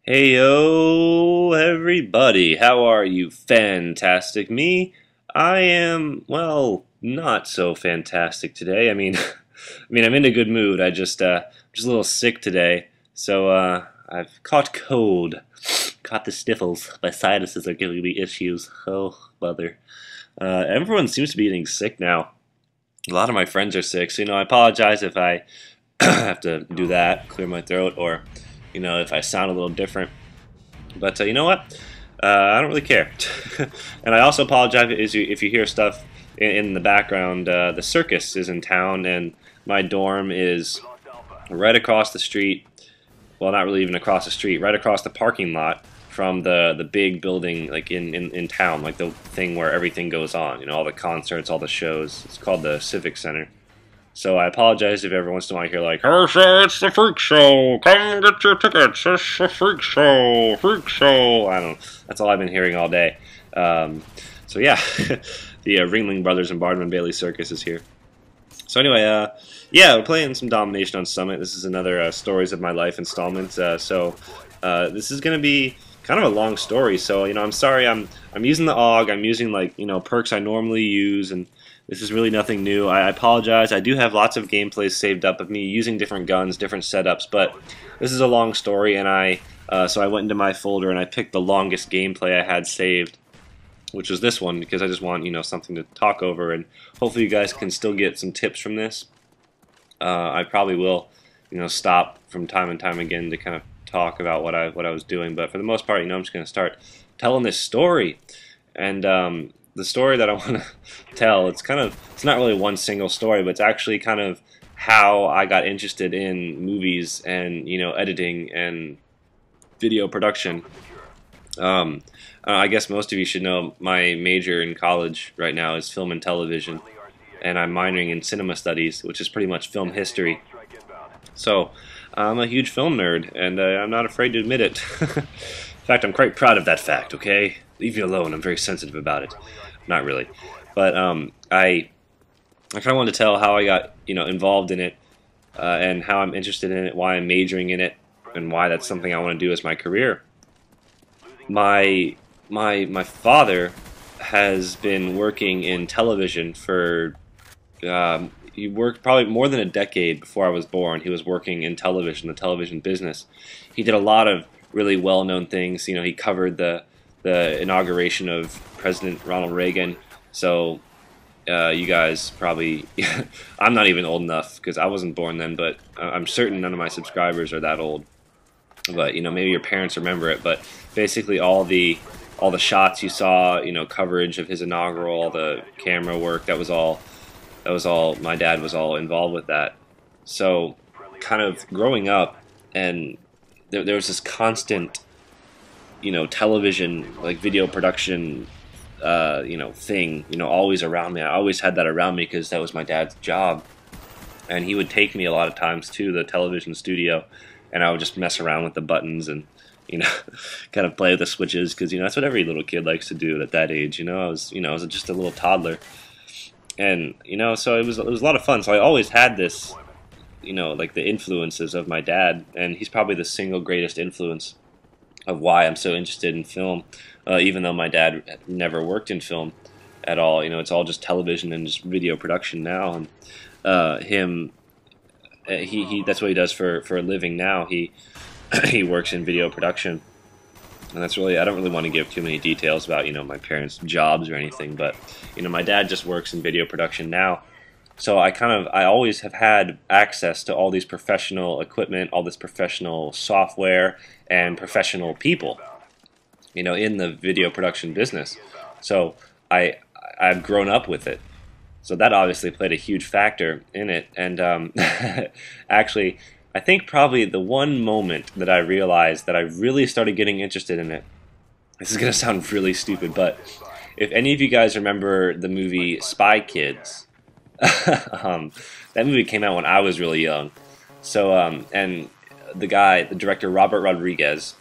Heyo, everybody. How are you? Fantastic. Me? I am, well, not so fantastic today. I'm in a good mood. Just a little sick today. I've caught cold. Caught the sniffles. My sinuses are giving me issues. Oh, mother. Everyone seems to be getting sick now. A lot of my friends are sick, so, I apologize if I have to do that, clear my throat, or if I sound a little different. But you know what? I don't really care. And I also apologize if you hear stuff in the background. The circus is in town, and my dorm is right across the street. Well, not really even across the street, right across the parking lot from the big building, like in town, like the thing where everything goes on. All the concerts, all the shows. It's called the Civic Center. So I apologize if every once in a while I hear like, "Oh, sir, it's the freak show. Come get your tickets. It's the freak show. Freak show." I don't know. That's all I've been hearing all day. So yeah, the Ringling Brothers and Barnum and Bailey Circus is here. So anyway, yeah, we're playing some Domination on Summit. This is another Stories of My Life installment. This is gonna be kind of a long story. So I'm sorry. I'm using the AUG. I'm using perks I normally use, and this is really nothing new. I apologize. I do have lots of gameplays saved up of me using different guns, different setups, but this is a long story, and so I went into my folder and I picked the longest gameplay I had saved, which was this one, because I just want something to talk over, and hopefully you guys can still get some tips from this. I probably will stop from time and time again to kind of talk about what I was doing, but for the most part, I'm just going to start telling this story. And the story that I want to tell, it's not really one single story, but it's actually kind of how I got interested in movies and editing and video production. I guess most of you should know my major in college right now is film and television, and I'm minoring in cinema studies, which is pretty much film history. So I'm a huge film nerd, and I'm not afraid to admit it. In fact, I'm quite proud of that fact, okay? Leave me alone, I'm very sensitive about it. Not really. But I kind of wanted to tell how I got involved in it, and how I'm interested in it, why I'm majoring in it, and why that's something I want to do as my career. My father has been working in television for he worked probably more than a decade before I was born. He was working in television, the television business. He did a lot of really well-known things. He covered the inauguration of President Ronald Reagan. So you guys probably, I'm not even old enough because I wasn't born then, but I'm certain none of my subscribers are that old. But maybe your parents remember it. But basically all the shots you saw, coverage of his inaugural, all the camera work, that was all my dad was all involved with that. So kind of growing up, and there was this constant television, like video production, thing, always around me. I always had that around me because that was my dad's job. And he would take me a lot of times to the television studio, and I would just mess around with the buttons and, kind of play with the switches, because, that's what every little kid likes to do at that age. I was just a little toddler. And, so it was a lot of fun. So I always had this, like the influences of my dad, and he's probably the single greatest influence of why I'm so interested in film, even though my dad never worked in film at all. It's all just television and just video production now. And he that's what he does for a living now. He he works in video production, and that's really, I don't really want to give too many details about my parents' jobs or anything, but my dad just works in video production now. So I always have had access to all these professional equipment, all this professional software, and professional people, in the video production business. So I've grown up with it. So that obviously played a huge factor in it. And actually, I think probably the one moment that I realized that I really started getting interested in it, this is going to sound really stupid, but if any of you guys remember the movie Spy Kids, that movie came out when I was really young. So, and the director Robert Rodriguez,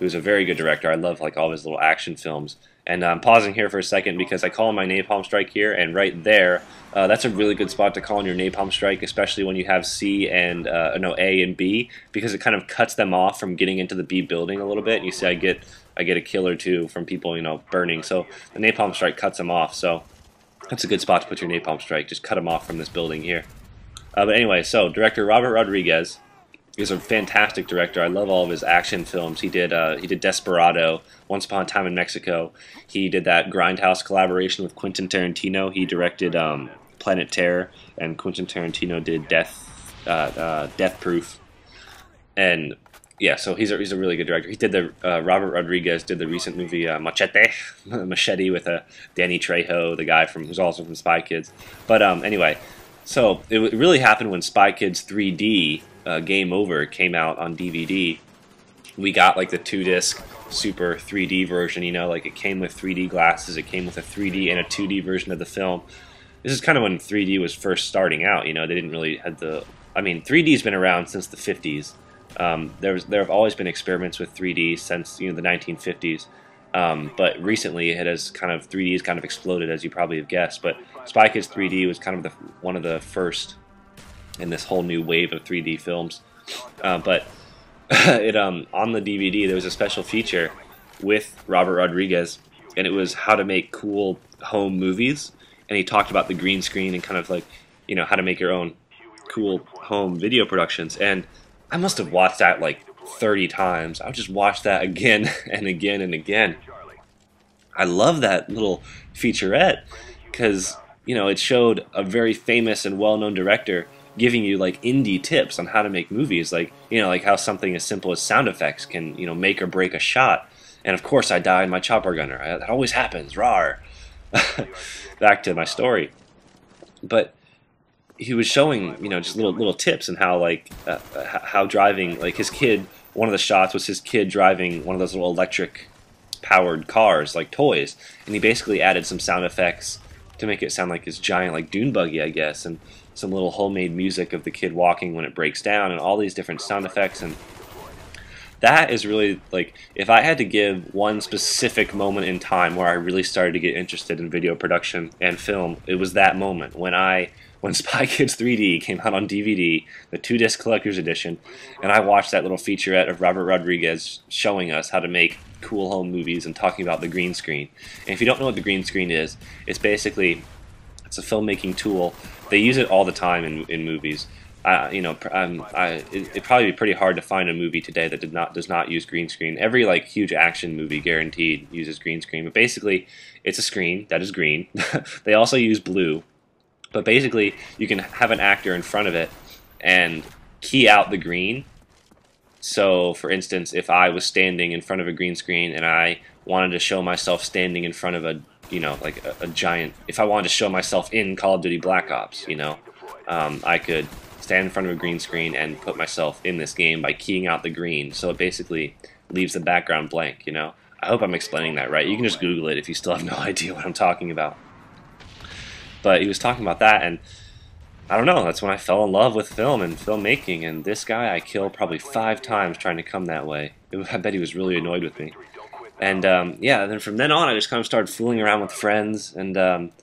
who's a very good director. I love like all of his little action films. And I'm pausing here for a second because I call in my napalm strike here, and right there, that's a really good spot to call in your napalm strike, especially when you have C and no A and B, because it kind of cuts them off from getting into the B building a little bit. And you see, I get a kill or two from people, burning. So the napalm strike cuts them off. So that's a good spot to put your napalm strike. Just cut them off from this building here. But anyway, so director Robert Rodriguez is a fantastic director. I love all of his action films. He did Desperado, Once Upon a Time in Mexico. He did that Grindhouse collaboration with Quentin Tarantino. He directed Planet Terror, and Quentin Tarantino did Death Proof. And yeah, so he's a really good director. He did Robert Rodriguez did the recent movie Machete with Danny Trejo, the guy who's also from Spy Kids. But anyway, so it really happened when Spy Kids 3D. Game Over came out on DVD. We got like the 2-disc super 3D version, like it came with 3D glasses, it came with a 3D and a 2D version of the film. This is kind of when 3D was first starting out, they didn't really have 3D's been around since the 50s. There have always been experiments with 3D since the 1950s. But recently it has 3D has kind of exploded, as you probably have guessed. But Spy Kids 3D was kind of one of the first in this whole new wave of 3D films. But on the DVD there was a special feature with Robert Rodriguez, and it was how to make cool home movies. And he talked about the green screen and kind of like, how to make your own cool home video productions. And I must have watched that like 30 times. I would just watch that again and again and again. I love that little featurette because, it showed a very famous and well-known director giving you like indie tips on how to make movies, like like how something as simple as sound effects can make or break a shot. And of course I died my chopper gunner. That always happens. Rawr. Back to my story. But he was showing just little tips and how how driving, like his kid, one of the shots was his kid driving one of those little electric powered cars like toys, and he basically added some sound effects to make it sound like this giant like dune buggy, I guess, and some little homemade music of the kid walking when it breaks down, and all these different sound effects. And that is really, like, if I had to give one specific moment in time where I really started to get interested in video production and film, it was that moment when Spy Kids 3D came out on DVD, the 2-disc collector's edition, and I watched that little featurette of Robert Rodriguez showing us how to make cool home movies and talking about the green screen. And if you don't know what the green screen is, it's basically a filmmaking tool. They use it all the time in movies. It'd probably be pretty hard to find a movie today that does not use green screen. Every like huge action movie guaranteed uses green screen. But basically, it's a screen that is green. They also use blue. But basically, you can have an actor in front of it and key out the green. So, for instance, if I was standing in front of a green screen and I wanted to show myself standing in front of a giant, if I wanted to show myself in Call of Duty Black Ops, I could stand in front of a green screen and put myself in this game by keying out the green. So it basically leaves the background blank, I hope I'm explaining that right. You can just Google it if you still have no idea what I'm talking about. But he was talking about that, and I don't know, that's when I fell in love with film and filmmaking, and this guy I killed probably 5 times trying to come that way. I bet he was really annoyed with me. And yeah, then from then on I just kind of started fooling around with friends, and I'm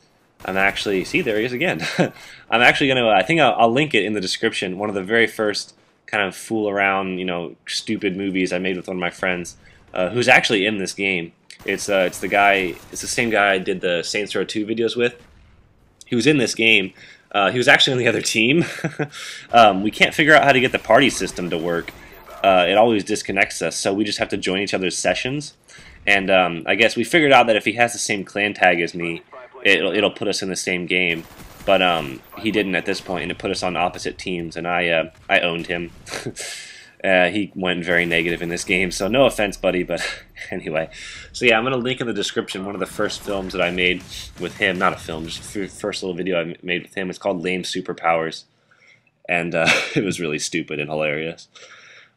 actually, see, there he is again. I'm actually going to, I think I'll link it in the description, one of the very first kind of fool around, stupid movies I made with one of my friends, who's actually in this game. It's the same guy I did the Saints Row 2 videos with. He was in this game. He was actually on the other team. We can't figure out how to get the party system to work. It always disconnects us, so we just have to join each other's sessions. And I guess we figured out that if he has the same clan tag as me, it'll put us in the same game. But he didn't at this point, and it put us on opposite teams, and I owned him. He went very negative in this game, so no offense, buddy, but anyway. So yeah, I'm going to link in the description one of the first films that I made with him. Not a film, just the first little video I made with him. It's called Lame Superpowers, and it was really stupid and hilarious.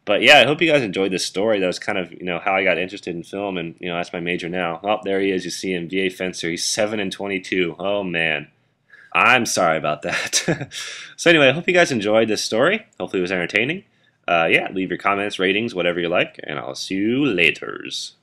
But yeah, I hope you guys enjoyed this story. That was kind of, how I got interested in film, and, that's my major now. Oh, there he is, you see him, VA Fencer. He's 7-22. Oh, man. I'm sorry about that. So anyway, I hope you guys enjoyed this story. Hopefully it was entertaining. Yeah, leave your comments, ratings, whatever you like, and I'll see you laters.